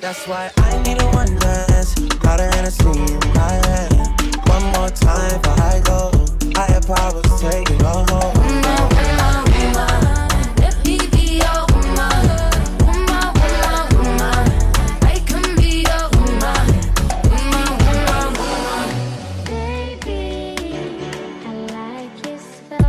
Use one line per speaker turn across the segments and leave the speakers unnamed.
That's why I need a one dance. Got a Hennessy in my hand. One more time before I go. Higher powers taking a hold.
Let me be your woman. Woman, woman, woman. I can be your woman. Woman, woman, woman. Baby, I like you so.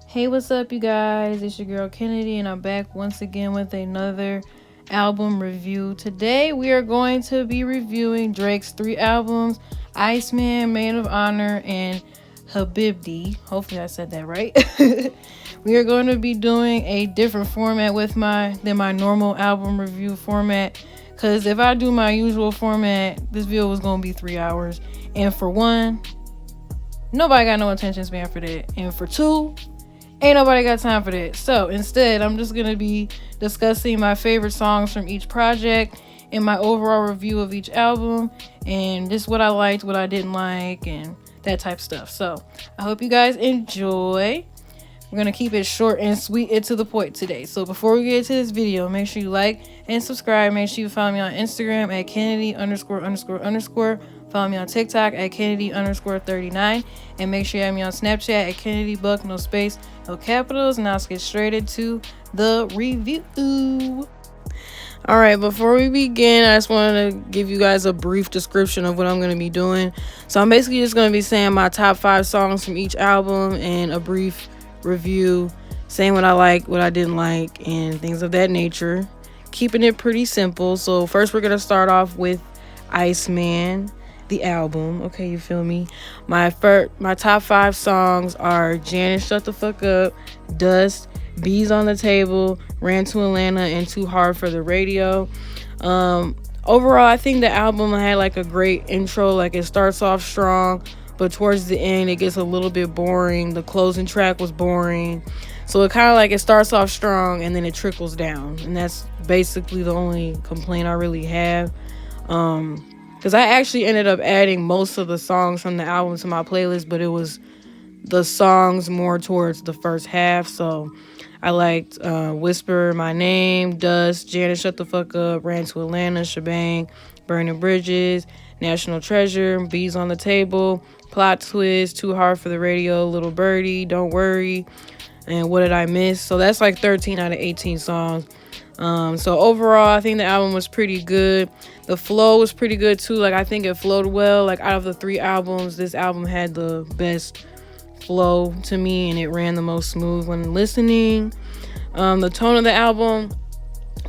Hey, what's up, you guys? It's your girl Kennedy, and I'm back once again with another album review. Today, we are going to be reviewing Drake's 3 albums, ICEMAN, Man of Honor, and Habibdi. Hopefully, I said that right. We are going to be doing a different format than my normal album review format. Because if I do my usual format, this video was going to be 3 hours. And for one, nobody got no attention span for that. And for two, ain't nobody got time for that. So instead, I'm just going to be discussing my favorite songs from each project and my overall review of each album and just what I liked, what I didn't like, and that type of stuff. So I hope you guys enjoy. We're going to keep it short and sweet and to the point today. So before we get into this video, make sure you like and subscribe. Make sure you follow me on Instagram at Kennedy____. Follow me on TikTok at Kennedy_39. And make sure you have me on Snapchat at Kennedy Buck, no space, no capitals. Now let's get straight into the review. Alright, before we begin, I just wanted to give you guys a brief description of what I'm going to be doing. So I'm basically just going to be saying my top 5 songs from each album and a brief review, saying what I like, what I didn't like, and things of that nature. Keeping it pretty simple. So first we're going to start off with ICEMAN, the album. Okay, you feel me? My top 5 songs are Janice, Shut the Fuck Up, Dust, Bees on the Table, Ran to Atlanta, and Too Hard for the Radio. Overall, I think the album had like a great intro. Like, it starts off strong, but towards the end it gets a little bit boring. The closing track was boring, so it kind of like it starts off strong and then it trickles down, and that's basically the only complaint I really have. Because I actually ended up adding most of the songs from the album to my playlist, but it was the songs more towards the first half. So I liked Whisper My Name, Dust, Janice, Shut the Fuck Up, Ran to Atlanta, Shebang, Burning Bridges, National Treasure, Bees on the Table, Plot Twist, Too Hard for the Radio, Little Birdie, Don't Worry, and What Did I Miss? So that's like 13 out of 18 songs. So overall, I think the album was pretty good. The flow was pretty good too. Like, I think it flowed well. Like, out of the 3 albums, this album had the best flow to me, and it ran the most smooth when listening. The tone of the album,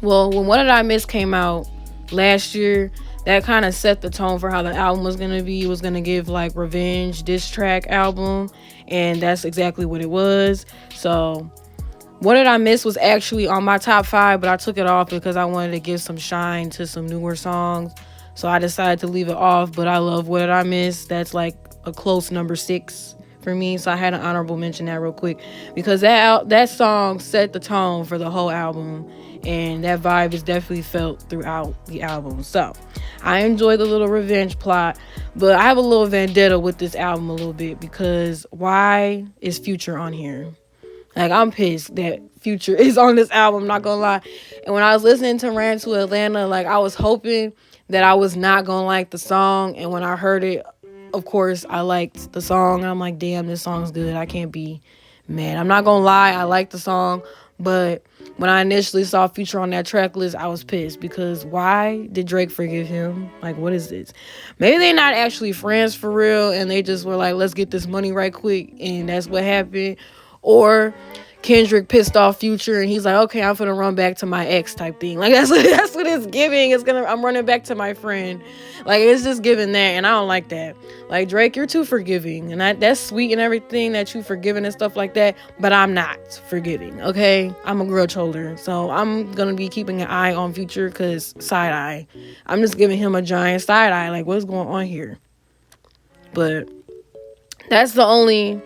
well, when What Did I Miss came out last year, that kind of set the tone for how the album was going to be. It was going to give like revenge diss track album, and that's exactly what it was. So What Did I Miss was actually on my top 5, but I took it off because I wanted to give some shine to some newer songs. So I decided to leave it off, but I love What Did I Miss. That's like a close number 6 for me. So I had an honorable mention that real quick because that song set the tone for the whole album, and that vibe is definitely felt throughout the album. So I enjoy the little revenge plot, but I have a little vendetta with this album a little bit because why is Future on here? Like, I'm pissed that Future is on this album, not gonna lie. And when I was listening to Ran to Atlanta, like, I was hoping that I was not gonna like the song. And when I heard it, of course, I liked the song. I'm like, damn, this song's good. I can't be mad. I'm not gonna lie, I liked the song. But when I initially saw Future on that track list, I was pissed because why did Drake forgive him? Like, what is this? Maybe they're not actually friends for real, and they just were like, let's get this money right quick, and that's what happened. Or Kendrick pissed off Future and he's like, okay, I'm gonna run back to my ex type thing. Like, that's what it's giving. I'm running back to my friend. Like, it's just giving that, and I don't like that. Like, Drake, you're too forgiving, and that's sweet and everything that you forgiving and stuff like that, but I'm not forgiving, okay? I'm a grudge holder, so I'm gonna be keeping an eye on Future because side eye. I'm just giving him a giant side eye. Like, what's going on here? But that's the only,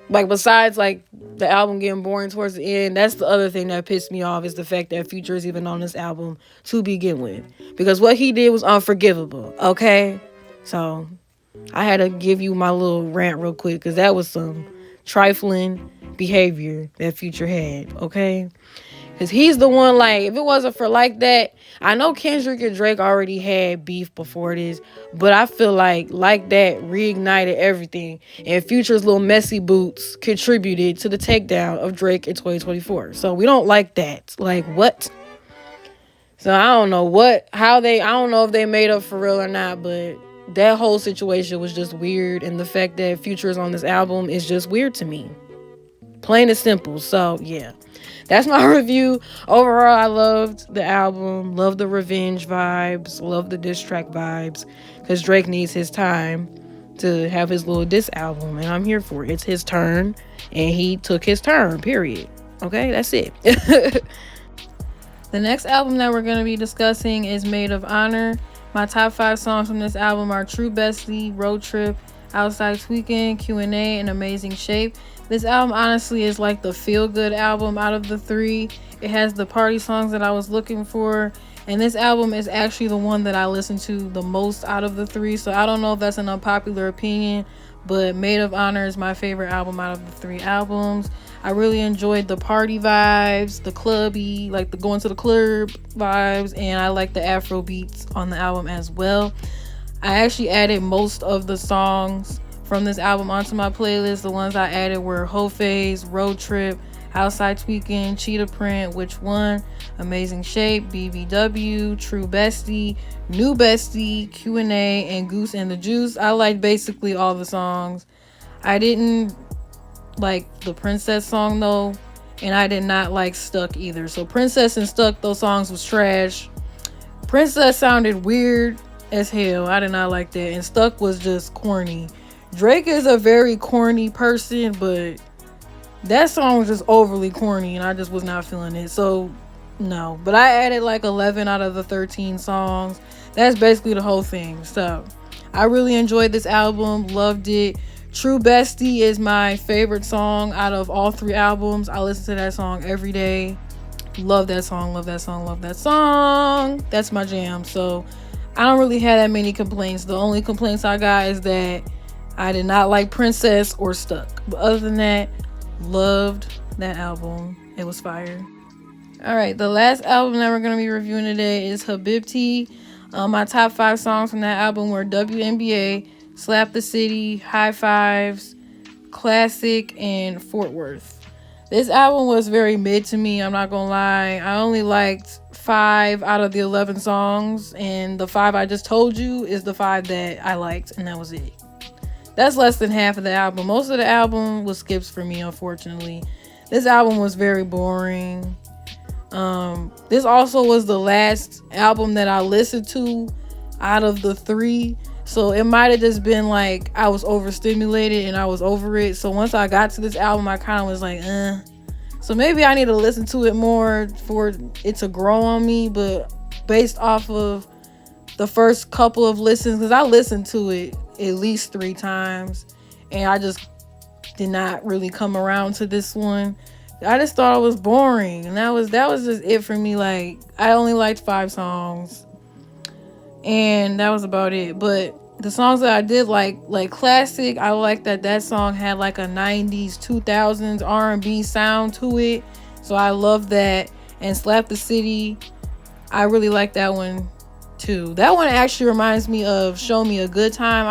like, besides like the album getting boring towards the end, that's the other thing that pissed me off, is the fact that Future is even on this album to begin with, because what he did was unforgivable, okay? So I had to give you my little rant real quick because that was some trifling behavior that Future had, okay? Because he's the one, like, if it wasn't for Like That, I know Kendrick and Drake already had beef before this, but I feel like That reignited everything. And Future's little messy boots contributed to the takedown of Drake in 2024. So we don't like that. Like, what? So I don't know I don't know if they made up for real or not, but that whole situation was just weird. And the fact that Future is on this album is just weird to me. Plain and simple. So, yeah. That's my review. Overall, I loved the album. Loved the revenge vibes. Loved the diss track vibes. Because Drake needs his time to have his little diss album. And I'm here for it. It's his turn. And he took his turn, period. Okay, that's it. The next album that we're going to be discussing is Maid of Honor. My top 5 songs from this album are True Bestie, Road Trip, Outside Tweaking, Q&A, and Amazing Shape. This album honestly is like the feel-good album out of the 3. It has the party songs that I was looking for. And this album is actually the one that I listen to the most out of the 3. So I don't know if that's an unpopular opinion, but Maid of Honor is my favorite album out of the 3 albums. I really enjoyed the party vibes, the clubby, like the going to the club vibes, and I like the Afro beats on the album as well. I actually added most of the songs from this album onto my playlist. The ones I added were Whole Phase, Road Trip, Outside Tweaking, Cheetah Print, Which One, Amazing Shape, BBW, True Bestie, New Bestie, Q&A, and Goose and the Juice. I liked basically all the songs. I didn't like the Princess song though, and I did not like Stuck either. So Princess and Stuck, those songs was trash. Princess sounded weird as hell. I did not like that. And Stuck was just corny. Drake is a very corny person, but that song was just overly corny and I just was not feeling it. So no, but I added like 11 out of the 13 songs. That's basically the whole thing. So I really enjoyed this album, loved it. True Bestie is my favorite song out of all 3 albums. I listen to that song every day. Love that song, love that song, love that song. That's my jam. So I don't really have that many complaints. The only complaints I got is that I did not like Princess or Stuck. But other than that, loved that album. It was fire. Alright, the last album that we're going to be reviewing today is Habibti. My top 5 songs from that album were WNBA, Slap the City, High Fives, Classic, and Fort Worth. This album was very mid to me, I'm not gonna lie. I only liked 5 out of the 11 songs, and the 5 I just told you is the 5 that I liked, and that was it. That's less than half of the album. Most of the album was skips for me, unfortunately. This album was very boring. This also was the last album that I listened to out of the 3. So it might have just been like I was overstimulated and I was over it. So once I got to this album, I kind of was like, So maybe I need to listen to it more for it to grow on me. But based off of the first couple of listens, because I listened to it at least 3 times, and I just did not really come around to this one. I just thought it was boring, and that was just it for me. Like, I only liked 5 songs, and that was about it. But the songs that I did like Classic, I like that song had like a 90s 2000s R&B sound to it, so I love that. And Slap the City, I really like that one too. That one actually reminds me of Show Me a Good Time.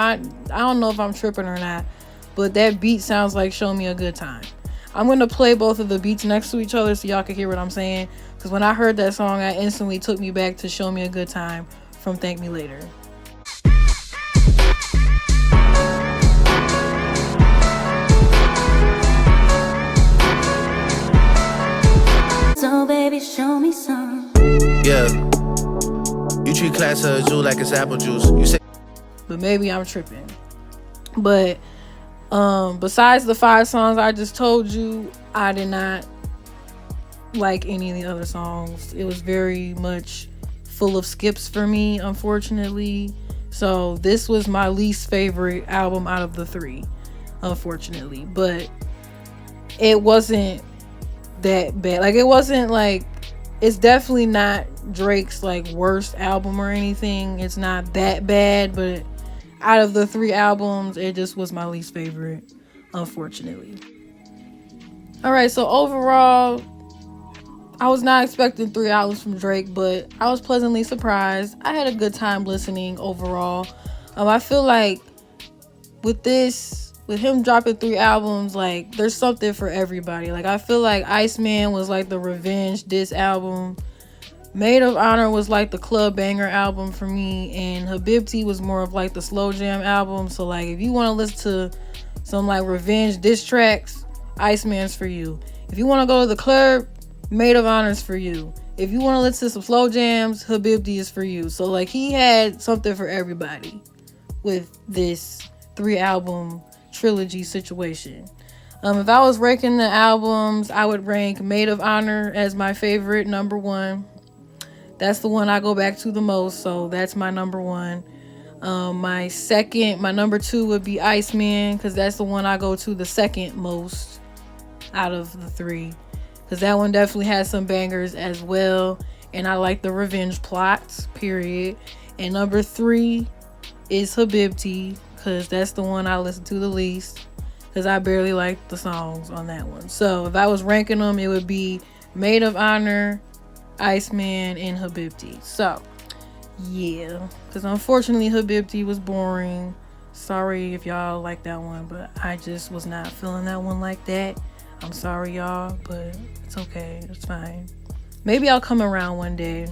I don't know if I'm tripping or not, but that beat sounds like Show Me a Good Time. I'm going to play both of the beats next to each other so y'all can hear what I'm saying, because when I heard that song, I instantly took me back to Show Me a Good Time from Thank Me Later.
So baby, show me some.
Yeah. You treat class of a zoo like it's apple juice. You say,
but maybe I'm tripping. But besides the 5 songs I just told you, I did not like any of the other songs. It was very much full of skips for me, unfortunately. So this was my least favorite album out of the 3, unfortunately. But it wasn't that bad. Like, it wasn't like, it's definitely not Drake's like worst album or anything. It's not that bad, but out of the 3 albums, it just was my least favorite, unfortunately. All right, so overall, I was not expecting 3 albums from Drake, but I was pleasantly surprised. I had a good time listening overall. I feel like with him dropping 3 albums, like there's something for everybody. Like I feel like ICEMAN was like the revenge diss album. Maid of Honor was like the club banger album for me, and Habibti was more of like the slow jam album. So like if you want to listen to some like revenge diss tracks, ICEMAN's for you. If you want to go to the club, Maid of Honor's for you. If you want to listen to some slow jams, Habibti is for you. So like he had something for everybody with this 3 album trilogy situation. If I was ranking the albums, I would rank Maid of Honor as my favorite, number 1. That's the one I go back to the most, so that's my number 1. My number 2 would be ICEMAN, because that's the one I go to the second most out of the 3. Because that one definitely has some bangers as well, and I like the revenge plots, period. And number 3 is Habibti, because that's the one I listen to the least, because I barely like the songs on that one. So if I was ranking them, it would be Maid of Honor, ICEMAN, and Habibti. So yeah, because unfortunately Habibti was boring. Sorry if y'all like that one, but I just was not feeling that one like that. I'm sorry y'all, but it's okay, it's fine. Maybe I'll come around one day.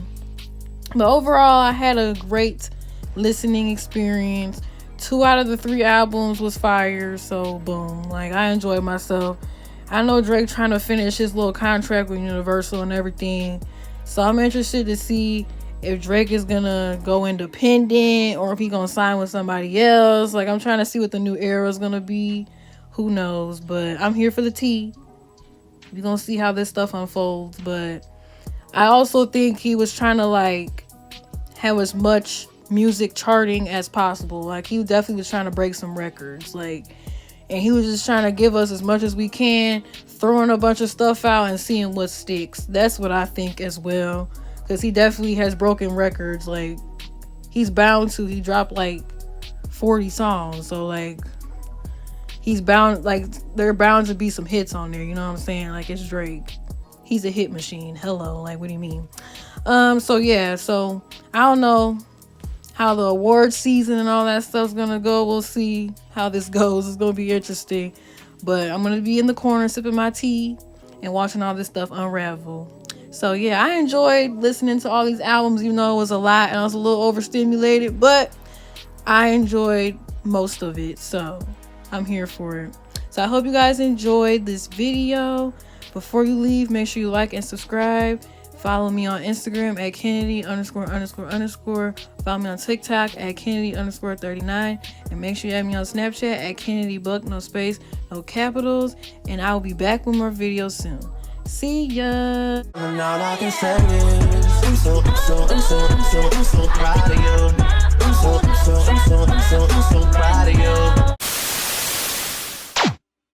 But overall, I had a great listening experience. 2 out of the 3 albums was fire, so boom, like I enjoyed myself. I know Drake trying to finish his little contract with Universal and everything, so I'm interested to see if Drake is gonna go independent or if he gonna sign with somebody else. Like I'm trying to see what the new era is gonna be. Who knows? But I'm here for the tea. We're gonna see how this stuff unfolds. But I also think he was trying to like have as much music charting as possible. Like he definitely was trying to break some records. Like, and he was just trying to give us as much as we can, throwing a bunch of stuff out and seeing what sticks. That's what I think as well. Because he definitely has broken records. Like, he's bound to. He dropped like 40 songs. So, like, he's bound, like, there are bound to be some hits on there. You know what I'm saying? Like, it's Drake. He's a hit machine. Hello. Like, what do you mean? So, yeah. So, I don't know how the award season and all that stuff's gonna go. We'll see how this goes. It's gonna be interesting. But I'm gonna be in the corner sipping my tea and watching all this stuff unravel. So yeah, I enjoyed listening to all these albums, even though it was a lot and I was a little overstimulated, but I enjoyed most of it. So I'm here for it. So I hope you guys enjoyed this video. Before you leave, make sure you like and subscribe. Follow me on Instagram at Kennedy____. Follow me on TikTok at Kennedy_39. And make sure you add me on Snapchat at KennedyBuck, no space, no capitals. And I will be back with more videos soon. See ya.
And all I can say is I'm so proud of you.